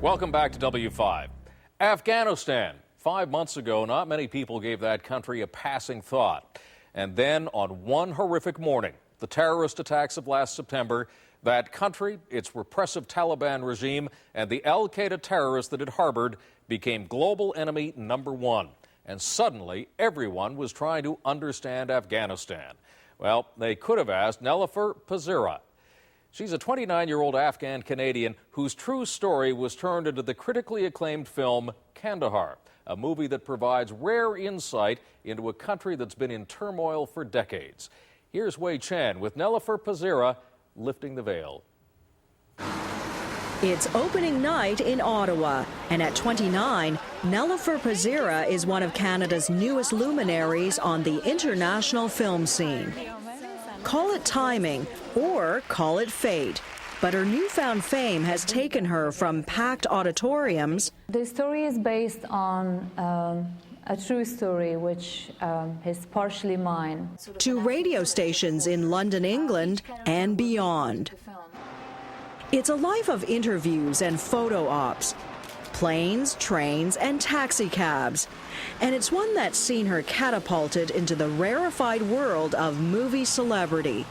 Welcome back to W5. Afghanistan. 5 months ago, not many people gave that country a passing thought. And then on one horrific morning, the terrorist attacks of last September, that country, its repressive Taliban regime, and the al-Qaeda terrorists that it harbored became global enemy number one. And suddenly, everyone was trying to understand Afghanistan. Well, they could have asked Nelofer Pazira. She's a 29-year-old Afghan Canadian whose true story was turned into the critically acclaimed film Kandahar, a movie that provides rare insight into a country that's been in turmoil for decades. Here's Wei Chen with Nelofer Pazira lifting the veil. It's opening night in Ottawa, and at 29, Nelofer Pazira is one of Canada's newest luminaries on the international film scene. Call it timing or call it fate, but her newfound fame has taken her from packed auditoriums. The story is based on a true story, which is partially mine. To radio stations in London, England, and beyond. It's a life of interviews and photo ops, planes, trains, and taxi cabs. And it's one that's seen her catapulted into the rarefied world of movie celebrity.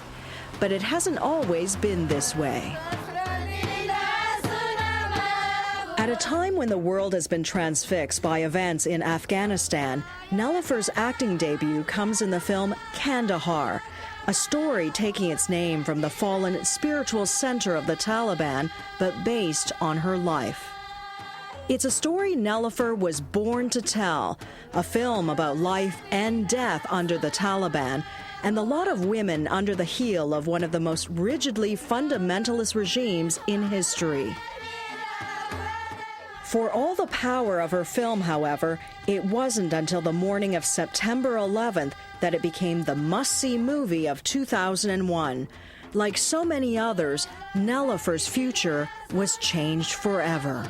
But it hasn't always been this way. At a time when the world has been transfixed by events in Afghanistan, Nelofer's acting debut comes in the film Kandahar, a story taking its name from the fallen spiritual center of the Taliban, but based on her life. It's a story Nelofer was born to tell, a film about life and death under the Taliban, and the lot of women under the heel of one of the most rigidly fundamentalist regimes in history. For all the power of her film, however, it wasn't until the morning of September 11th that it became the must-see movie of 2001. Like so many others, Nelofer's future was changed forever.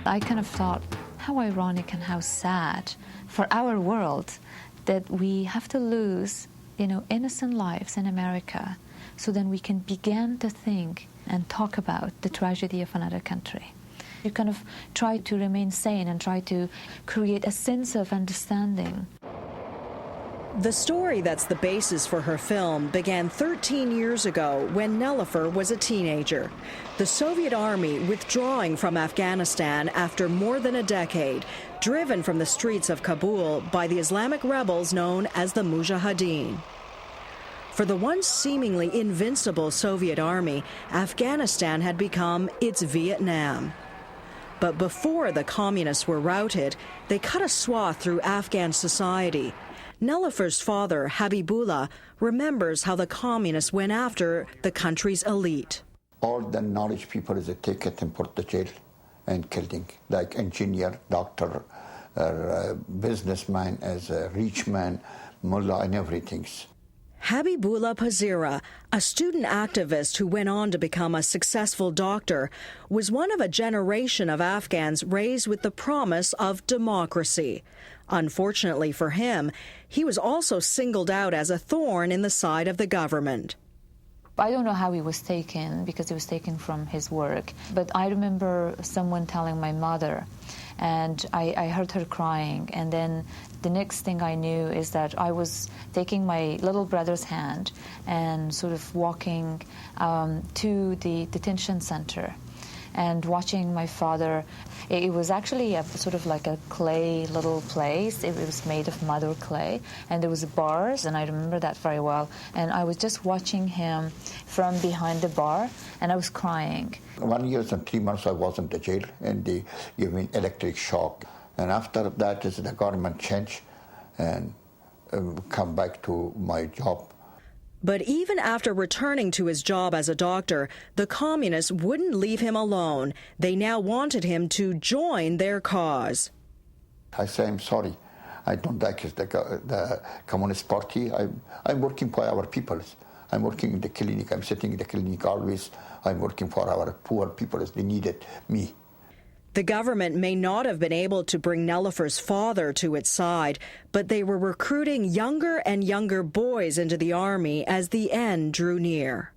I kind of thought, how ironic and how sad for our world that we have to lose, innocent lives in America, so then we can begin to think and talk about the tragedy of another country. You kind of try to remain sane and try to create a sense of understanding. The story that's the basis for her film began 13 years ago when Nelofer was a teenager. The Soviet army withdrawing from Afghanistan after more than a decade, driven from the streets of Kabul by the Islamic rebels known as the Mujahideen. For the once seemingly invincible Soviet army, Afghanistan had become its Vietnam. But before the communists were routed, they cut a swath through Afghan society. Nelofer's father, Habibullah, remembers how the communists went after the country's elite. All the knowledge people is taken and put to jail and killing, like engineer, doctor, businessman, as a rich man, mullah, and everything. Habibullah Pazira, a student activist who went on to become a successful doctor, was one of a generation of Afghans raised with the promise of democracy. Unfortunately for him, he was also singled out as a thorn in the side of the government. I don't know how he was taken, because he was taken from his work, but I remember someone telling my mother, and I heard her crying, and then the next thing I knew is that I was taking my little brother's hand and sort of walking to the detention center and watching my father. It was actually sort of like a clay little place. It was made of mud or clay, and there was bars, and I remember that very well. And I was just watching him from behind the bar, and I was crying. 1 year and 3 months I was in the jail, and they gave me electric shock. And after that is the government changed and come back to my job. But even after returning to his job as a doctor, the communists wouldn't leave him alone. They now wanted him to join their cause. I say, I'm sorry. I don't like the Communist Party. I'm working for our people. I'm working in the clinic. I'm sitting in the clinic always. I'm working for our poor people. They needed me. The government may not have been able to bring Nelofer's father to its side, but they were recruiting younger and younger boys into the army as the end drew near.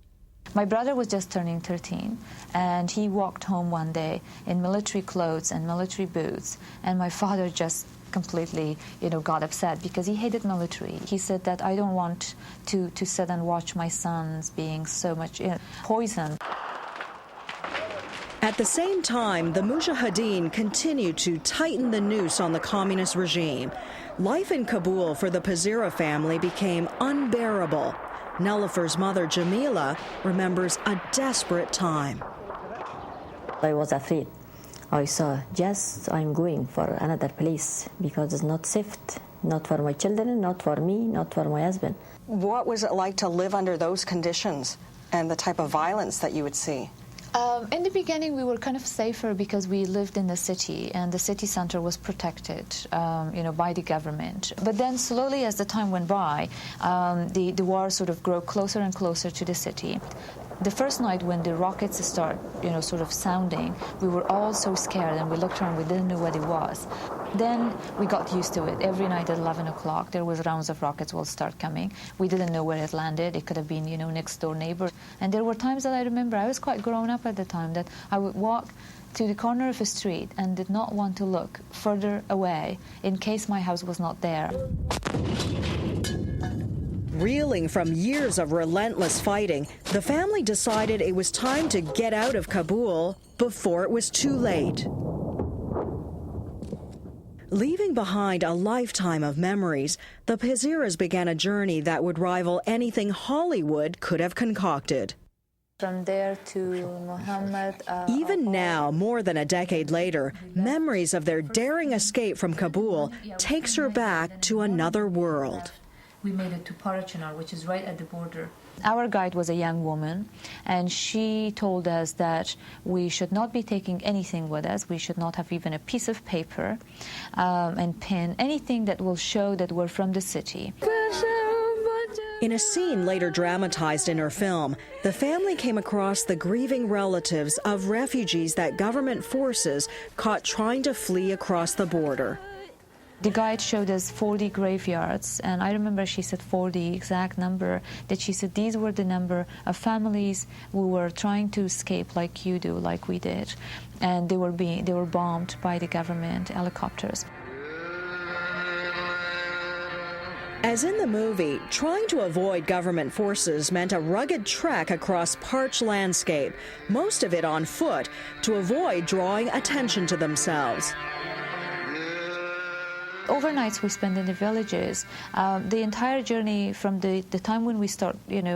My brother was just turning 13, and he walked home one day in military clothes and military boots, and my father just completely, got upset because he hated military. He said that I don't want to sit and watch my sons being so much poisoned. At the same time, the Mujahideen continued to tighten the noose on the communist regime. Life in Kabul for the Pazira family became unbearable. Nelofer's mother, Jamila, remembers a desperate time. I was afraid. I saw, yes, I'm going for another place because it's not safe, not for my children, not for me, not for my husband. What was it like to live under those conditions and the type of violence that you would see? In the beginning, we were kind of safer because we lived in the city, and the city center was protected, by the government. But then slowly, as the time went by, the war sort of grew closer and closer to the city. The first night when the rockets start, sort of sounding, we were all so scared, and we looked around, we didn't know what it was. Then we got used to it. Every night at 11 o'clock, there was rounds of rockets will start coming. We didn't know where it landed. It could have been, next door neighbor. And there were times that I remember, I was quite grown up at the time, that I would walk to the corner of a street and did not want to look further away in case my house was not there. Reeling from years of relentless fighting, the family decided it was time to get out of Kabul before it was too late. Leaving behind a lifetime of memories, the Paziras began a journey that would rival anything Hollywood could have concocted. From there to Muhammad. Even now, more than a decade later, memories of their daring escape from Kabul takes her back to another world. We made it to Parachinar, which is right at the border. Our guide was a young woman, and she told us that we should not be taking anything with us. We should not have even a piece of paper and pen, anything that will show that we're from the city. In a scene later dramatized in her film, the family came across the grieving relatives of refugees that government forces caught trying to flee across the border. The guide showed us 40 graveyards, and I remember she said 40, exact number, that she said these were the number of families who were trying to escape like you do, like we did, and they were bombed by the government helicopters. As in the movie, trying to avoid government forces meant a rugged trek across parched landscape, most of it on foot, to avoid drawing attention to themselves. Overnights we spent in the villages. The entire journey from the time when we start, in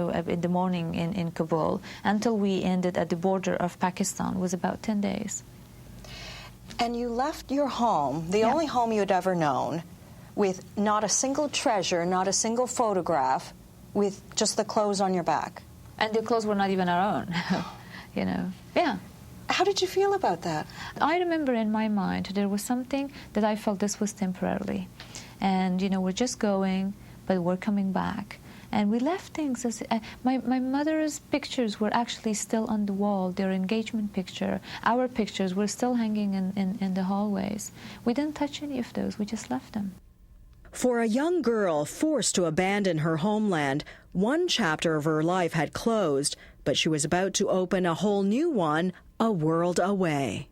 the morning in Kabul until we ended at the border of Pakistan was about 10 days. And you left your home, the only home you had ever known, with not a single treasure, not a single photograph, with just the clothes on your back. And the clothes were not even our own, Yeah. How did you feel about that? I remember in my mind there was something that I felt this was temporarily. And, we're just going, but we're coming back. And we left things. My mother's pictures were actually still on the wall, their engagement picture. Our pictures were still hanging in the hallways. We didn't touch any of those. We just left them. For a young girl forced to abandon her homeland, one chapter of her life had closed, but she was about to open a whole new one, a world away.